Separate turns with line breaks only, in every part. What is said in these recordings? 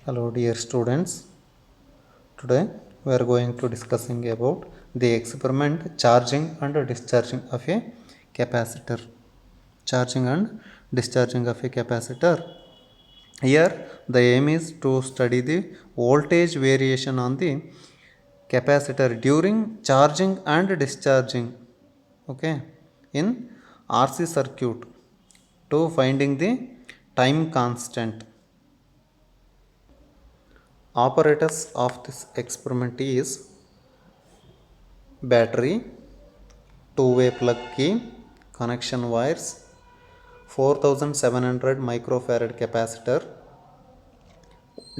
Hello dear students, today we are going to discussing about the experiment charging and discharging of a capacitor. Charging and discharging of a capacitor. Here the aim is to study the voltage variation on the capacitor during charging and discharging, okay, in RC circuit to finding the time constant. Apparatus of this experiment is battery, two-way plug key, connection wires, 4700 microfarad capacitor,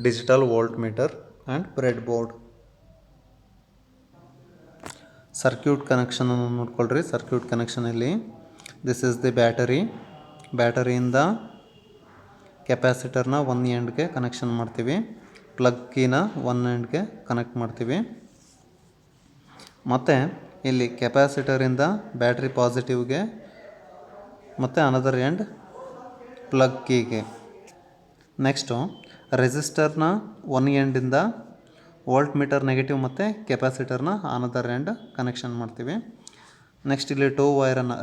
digital voltmeter and breadboard. Circuit ಕನೆಕ್ಷನನ್ನು ನೋಡ್ಕೊಳ್ರಿ. Circuit ಕನೆಕ್ಷನಲ್ಲಿ this is the ಬ್ಯಾಟರಿಯಿಂದ ಕೆಪಾಸಿಟರ್ನ one ಎಂಡ್ಗೆ connection ಮಾಡ್ತೀವಿ, plug ಕೀನ one ಎಂಡ್ಗೆ connect ಮಾಡ್ತೀವಿ. ಮತ್ತು ಇಲ್ಲಿ ಕೆಪಾಸಿಟರಿಂದ ಬ್ಯಾಟ್ರಿ ಪಾಸಿಟಿವ್ಗೆ ಮತ್ತು ಅನದರ್ ಎಂಡ್ ಪ್ಲಗ್ ಕೀಗೆ. ನೆಕ್ಸ್ಟು ರೆಸಿಸ್ಟರ್ನ ಒನ್ ಎಂಡಿಂದ ವೋಲ್ಟ್ ಮೀಟರ್ ನೆಗೆಟಿವ್ ಮತ್ತು ಕೆಪಾಸಿಟರ್ನ ಅನದರ್ ಎಂಡ್ ಕನೆಕ್ಷನ್ ಮಾಡ್ತೀವಿ. ನೆಕ್ಸ್ಟ್ ಇಲ್ಲಿ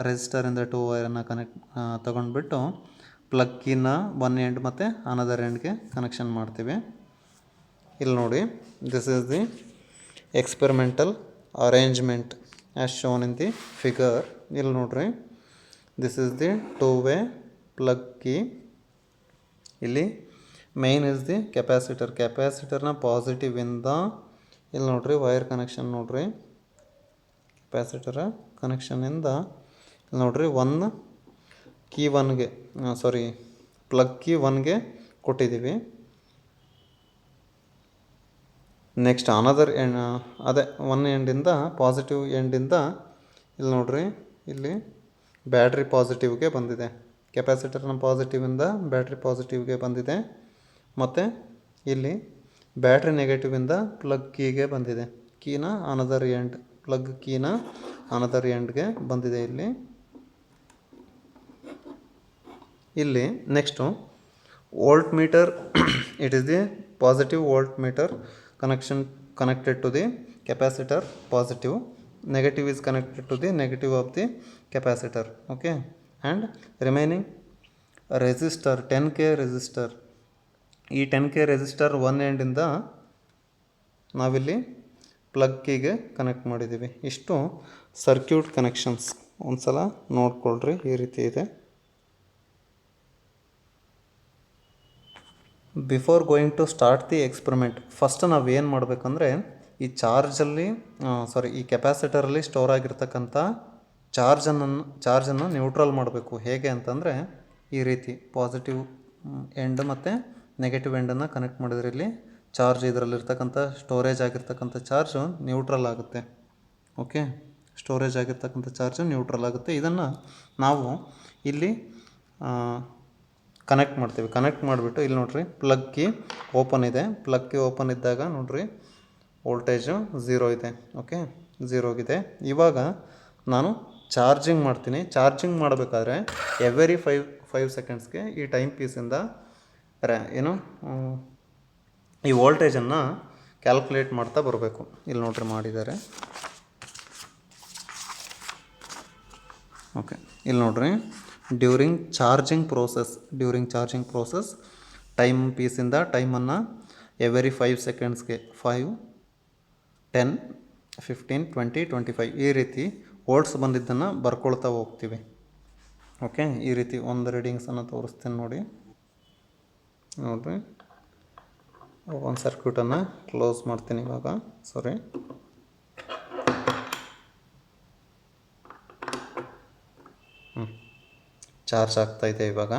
ರೆಸಿಸ್ಟರಿಂದ ಟೂ ವೈರನ್ನು ತೊಗೊಂಡ್ಬಿಟ್ಟು ಪ್ಲಗ್ ಕೀನ ಒನ್ ಎಂಡ್ ಮತ್ತು ಅನದರ್ ಎಂಡ್ಗೆ ಕನೆಕ್ಷನ್ ಮಾಡ್ತೀವಿ. ಇಲ್ಲಿ ನೋಡಿ, this is the experimental arrangement as shown in the figure. ಇಲ್ಲಿ ನೋಡ್ರಿ, this is the two-way plug key. ಇಲ್ಲಿ ಮೇನ್ ಇಸ್ ದಿ ಕೆಪಾಸಿಟರ್ನ ಪಾಸಿಟಿವಿಂದ ಇಲ್ಲಿ ನೋಡ್ರಿ ವೈರ್ ಕನೆಕ್ಷನ್ ನೋಡ್ರಿ, ಕೆಪಾಸಿಟರ ಕನೆಕ್ಷನಿಂದ ಇಲ್ಲಿ ನೋಡ್ರಿ ಪ್ಲಗ್ ಕೀ ಒನ್ಗೆ ಕೊಟ್ಟಿದ್ದೀವಿ. ನೆಕ್ಸ್ಟ್ ಅನದರ್ ಒನ್ ಎಂಡಿಂದ ಪಾಸಿಟಿವ್ ಎಂಡಿಂದ ಇಲ್ಲಿ ನೋಡ್ರಿ, ಇಲ್ಲಿ ಬ್ಯಾಟ್ರಿ ಪಾಸಿಟಿವ್ಗೆ ಬಂದಿದೆ. ಕೆಪಾಸಿಟರ್ನ ಪಾಸಿಟಿವಿಂದ ಬ್ಯಾಟ್ರಿ ಪಾಸಿಟಿವ್ಗೆ ಬಂದಿದೆ. ಮತ್ತು ಇಲ್ಲಿ ಬ್ಯಾಟ್ರಿ ನೆಗೆಟಿವಿಂದ ಪ್ಲಗ್ ಕೀಗೆ ಬಂದಿದೆ. ಪ್ಲಗ್ ಕೀನ ಅನದರ್ ಎಂಡ್ಗೆ ಬಂದಿದೆ. ಇಲ್ಲಿ next voltmeter, it is the positive voltmeter connected to the capacitor positive, negative is connected to the negative of the capacitor, okay, and remaining resistor 10k resistor. ಈ 10k resistor one ಎಂಡಿಂದ ನಾವಿಲ್ಲಿ plug ಕೀಗೆ connect ಮಾಡಿದ್ದೀವಿ. ಇಷ್ಟು circuit connections. ಒಂದು ಸಲ ನೋಡ್ಕೊಳ್ರಿ, ಈ ರೀತಿ ಇದೆ. Before going to start the experiment, first ನಾವೇನು ಮಾಡಬೇಕಂದ್ರೆ ಈ ಈ ಕೆಪಾಸಿಟರಲ್ಲಿ ಸ್ಟೋರ್ ಆಗಿರ್ತಕ್ಕಂಥ ಚಾರ್ಜನ್ನು ನ್ಯೂಟ್ರಲ್ ಮಾಡಬೇಕು. ಹೇಗೆ ಅಂತಂದರೆ ಈ ರೀತಿ ಪಾಸಿಟಿವ್ ಎಂಡ್ ಮತ್ತು ನೆಗೆಟಿವ್ ಎಂಡನ್ನು ಕನೆಕ್ಟ್ ಮಾಡಿದ್ರೆ ಇಲ್ಲಿ ಇದರಲ್ಲಿರ್ತಕ್ಕಂಥ ಸ್ಟೋರೇಜ್ ಆಗಿರ್ತಕ್ಕಂಥ ಚಾರ್ಜು ನ್ಯೂಟ್ರಲ್ ಆಗುತ್ತೆ. ಓಕೆ, ಸ್ಟೋರೇಜ್ ಆಗಿರ್ತಕ್ಕಂಥ ಚಾರ್ಜು ನ್ಯೂಟ್ರಲ್ ಆಗುತ್ತೆ. ಇದನ್ನು ನಾವು ಇಲ್ಲಿ ಕನೆಕ್ಟ್ ಮಾಡ್ತೀವಿ. ಕನೆಕ್ಟ್ ಮಾಡಿಬಿಟ್ಟು ಇಲ್ಲಿ ನೋಡಿರಿ, ಪ್ಲಗ್ ಕೀ ಓಪನ್ ಇದೆ. ಪ್ಲಗ್ ಕೀ ಓಪನ್ ಇದ್ದಾಗ ನೋಡಿರಿ ವೋಲ್ಟೇಜು 0 ಇದೆ. ಓಕೆ, 0 ಇದೆ. ಇವಾಗ ನಾನು ಚಾರ್ಜಿಂಗ್ ಮಾಡ್ತೀನಿ. ಚಾರ್ಜಿಂಗ್ ಮಾಡಬೇಕಾದ್ರೆ ಎವ್ರಿ 5 ಸೆಕೆಂಡ್ಸ್ಗೆ ಈ ಟೈಮ್ ಪೀಸಿಂದ ಈ ವೋಲ್ಟೇಜನ್ನು ಕ್ಯಾಲ್ಕುಲೇಟ್ ಮಾಡ್ತಾ ಬರಬೇಕು. ಇಲ್ಲಿ ನೋಡ್ರಿ ಮಾಡಿದ್ದಾರೆ. ಓಕೆ, ಇಲ್ಲಿ ನೋಡ್ರಿ, ಡ್ಯೂರಿಂಗ್ ಚಾರ್ಜಿಂಗ್ ಪ್ರೋಸೆಸ್ ಟೈಮ್ ಪೀಸಿಂದ ಟೈಮನ್ನು ಎವ್ರಿ 5 ಸೆಕೆಂಡ್ಸ್ಗೆ 5, 10, 15, 20, 25 ಈ ರೀತಿ ವೋಲ್ಟ್ಸ್ ಬಂದಿದ್ದನ್ನು ಬರ್ಕೊಳ್ತಾ ಹೋಗ್ತೀವಿ. ಓಕೆ, ಈ ರೀತಿ ಒಂದು ರೀಡಿಂಗ್ಸನ್ನು ತೋರಿಸ್ತೀನಿ ನೋಡಿರಿ. ಒಂದು ಸರ್ಕ್ಯೂಟನ್ನು ಕ್ಲೋಸ್ ಮಾಡ್ತೀನಿ ಇವಾಗ. ಚಾರ್ಜ್ ಆಗ್ತಾಯಿದೆ. ಇವಾಗ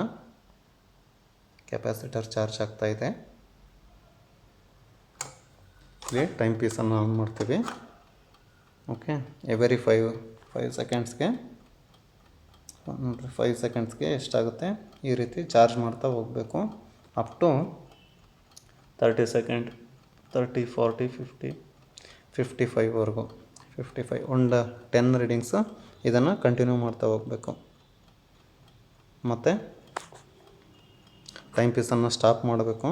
ಕೆಪಾಸಿಟರ್ ಚಾರ್ಜ್ ಆಗ್ತಾಯಿದೆ. ಇಲ್ಲಿ ಟೈಮ್ ಪೀಸನ್ನು ಆನ್ ಮಾಡ್ತೀವಿ. ಓಕೆ, ಎವ್ರಿ 5 ಸೆಕೆಂಡ್ಸ್ಗೆ 5 ಸೆಕೆಂಡ್ಸ್ಗೆ ಎಷ್ಟಾಗುತ್ತೆ ಈ ರೀತಿ ಚಾರ್ಜ್ ಮಾಡ್ತಾ ಹೋಗಬೇಕು. Up to 30 second, 30, 40, 50, 55ವರೆಗೂ. 55 ಒಂದು 10 ರೀಡಿಂಗ್ಸು ಇದನ್ನು ಕಂಟಿನ್ಯೂ ಮಾಡ್ತಾ ಹೋಗಬೇಕು. ಮತ್ತು ಟೈಮ್ ಪೀಸನ್ನು ಸ್ಟಾಪ್ ಮಾಡಬೇಕು.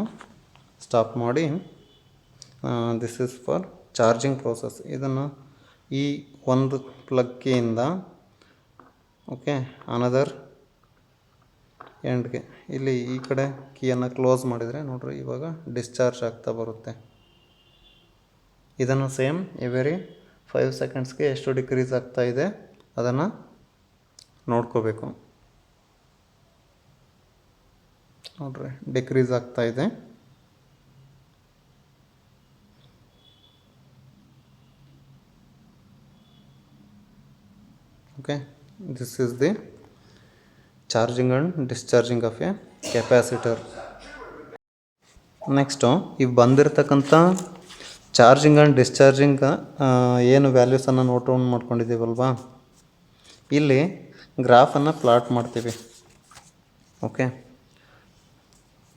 ಸ್ಟಾಪ್ ಮಾಡಿ this is for charging process. ಇದನ್ನು ಈ ಒಂದು ಪ್ಲಗ್ ಕೀಯಿಂದ ಓಕೆ ಅನದರ್ ಎಂಡ್ಗೆ ಇಲ್ಲಿ ಈ ಕಡೆ ಕೀಯನ್ನು ಕ್ಲೋಸ್ ಮಾಡಿದರೆ ನೋಡಿರಿ ಇವಾಗ ಡಿಸ್ಚಾರ್ಜ್ ಆಗ್ತಾ ಬರುತ್ತೆ. ಇದನ್ನು ಸೇಮ್ ಎವರಿ 5 ಸೆಕೆಂಡ್ಸ್ಗೆ ಎಷ್ಟು ಡಿಕ್ರೀಸ್ ಆಗ್ತಾ ಇದೆ ಅದನ್ನು ನೋಡ್ಕೋಬೇಕು. ನೋಡ್ರಿ ಡಿಕ್ರೀಸ್ ಆಗ್ತಾ ಇದೆ. Okay, this is the charging and discharging of A capacitor. Next ಈಗ ಬಂದಿರತಕ್ಕಂಥ ಚಾರ್ಜಿಂಗ್ ಆ್ಯಂಡ್ ಡಿಸ್ಚಾರ್ಜಿಂಗ್ ಏನು ವ್ಯಾಲ್ಯೂಸನ್ನು ನೋಟ್ ಡೌನ್ ಮಾಡ್ಕೊಂಡಿದ್ದೀವಲ್ವಾ, ಇಲ್ಲಿ ಗ್ರಾಫನ್ನು ಪ್ಲಾಟ್ ಮಾಡ್ತೀವಿ. Okay,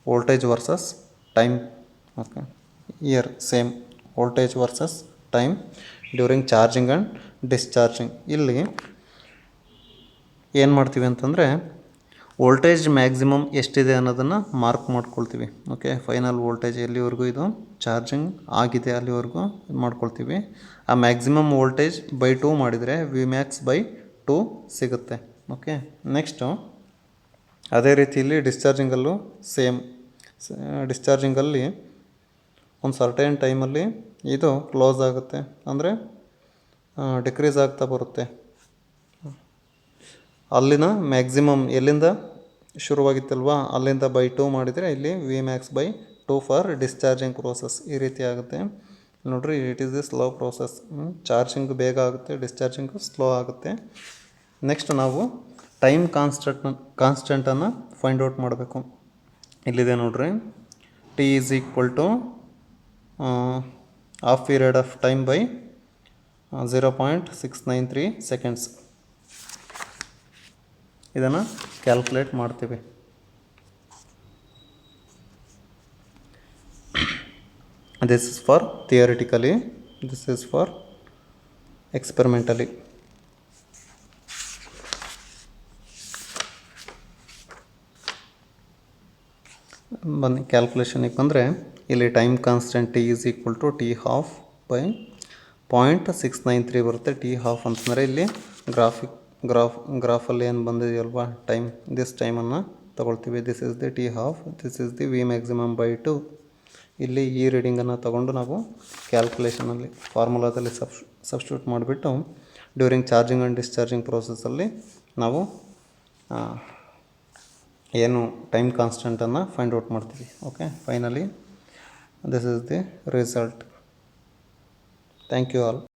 voltage versus time. Okay, year same voltage versus time during charging and discharging. ಇಲ್ಲಿ ಏನು ಮಾಡ್ತೀವಿ ಅಂತಂದರೆ voltage maximum ಎಷ್ಟಿದೆ ಅನ್ನೋದನ್ನು ಮಾರ್ಕ್ ಮಾಡ್ಕೊಳ್ತೀವಿ. ಓಕೆ, ಫೈನಲ್ ವೋಲ್ಟೇಜ್ ಎಲ್ಲಿವರೆಗೂ ಇದು ಚಾರ್ಜಿಂಗ್ ಆಗಿದೆ ಅಲ್ಲಿವರೆಗೂ ಮಾಡ್ಕೊಳ್ತೀವಿ. ಆ ಮ್ಯಾಕ್ಸಿಮಮ್ ವೋಲ್ಟೇಜ್ ಬೈ 2 ಮಾಡಿದರೆ ವಿ ಮ್ಯಾಕ್ಸ್ ಬೈ 2 ಸಿಗುತ್ತೆ. ಓಕೆ, ನೆಕ್ಸ್ಟು ಅದೇ ರೀತಿಯಲ್ಲಿ ಡಿಸ್ಚಾರ್ಜಿಂಗಲ್ಲೂ ಸೇಮ್. ಡಿಸ್ಚಾರ್ಜಿಂಗಲ್ಲಿ ಒಂದು ಸರ್ಟೈನ್ ಟೈಮಲ್ಲಿ ಇದು ಕ್ಲೋಸ್ ಆಗುತ್ತೆ, ಅಂದರೆ ಡಿಕ್ರೀಸ್ ಆಗ್ತಾ ಬರುತ್ತೆ. ಅಲ್ಲಿನ ಮ್ಯಾಕ್ಸಿಮಮ್ ಎಲ್ಲಿಂದ ಶುರುವಾಗಿತ್ತಲ್ವ ಅಲ್ಲಿಂದ ಬೈ 2 ಮಾಡಿದರೆ ಇಲ್ಲಿ V max by 2 for discharging process ಈ ರೀತಿ ಆಗುತ್ತೆ. ನೋಡಿರಿ, it is the slow process. Charging ಬೇಗ ಆಗುತ್ತೆ, ಡಿಸ್ಚಾರ್ಜಿಂಗ್ ಸ್ಲೋ ಆಗುತ್ತೆ. ನೆಕ್ಸ್ಟ್ ನಾವು ಟೈಮ್ ಕಾನ್ಸ್ಟೆಂಟನ್ನು ಫೈಂಡ್ ಔಟ್ ಮಾಡಬೇಕು. ಇಲ್ಲಿದೆ ನೋಡಿರಿ, T is equal to half period of time by 0.693 seconds. ಇದನ್ನು ಕ್ಯಾಲ್ಕುಲೇಟ್ ಮಾಡ್ತೀವಿ. This is for theoretically, this is for experimentally. ಬನ್ನಿ ಕ್ಯಾಲ್ಕುಲೇಷನಿಗೆ ಬಂದರೆ ಇಲ್ಲಿ time constant T is equal to T half by 0.693 ಬರುತ್ತೆ. ಟಿ ಹಾಫ್ ಅಂತಂದರೆ ಇಲ್ಲಿ ಗ್ರಾಫಲ್ಲಿ ಏನು ಬಂದಿದೆಯಲ್ವಾ ಟೈಮ್, ದಿಸ್ ಟೈಮನ್ನು ತೊಗೊಳ್ತೀವಿ. This is the T half, this is the V maximum by 2. ಇಲ್ಲಿ ಈ ರೀಡಿಂಗನ್ನು ತೊಗೊಂಡು ನಾವು ಕ್ಯಾಲ್ಕುಲೇಷನಲ್ಲಿ ಫಾರ್ಮುಲಾದಲ್ಲಿ ಸಬ್ಸ್ಟಿಟ್ಯೂಟ್ ಮಾಡಿಬಿಟ್ಟು ಡ್ಯೂರಿಂಗ್ ಚಾರ್ಜಿಂಗ್ ಆ್ಯಂಡ್ ಡಿಸ್ಚಾರ್ಜಿಂಗ್ ಪ್ರೋಸೆಸ್ಸಲ್ಲಿ ನಾವು ಏನು ಟೈಮ್ ಕಾನ್ಸ್ಟೆಂಟನ್ನು ಫೈಂಡ್ ಔಟ್ ಮಾಡ್ತೀವಿ. Okay, finally this is the result. Thank you all.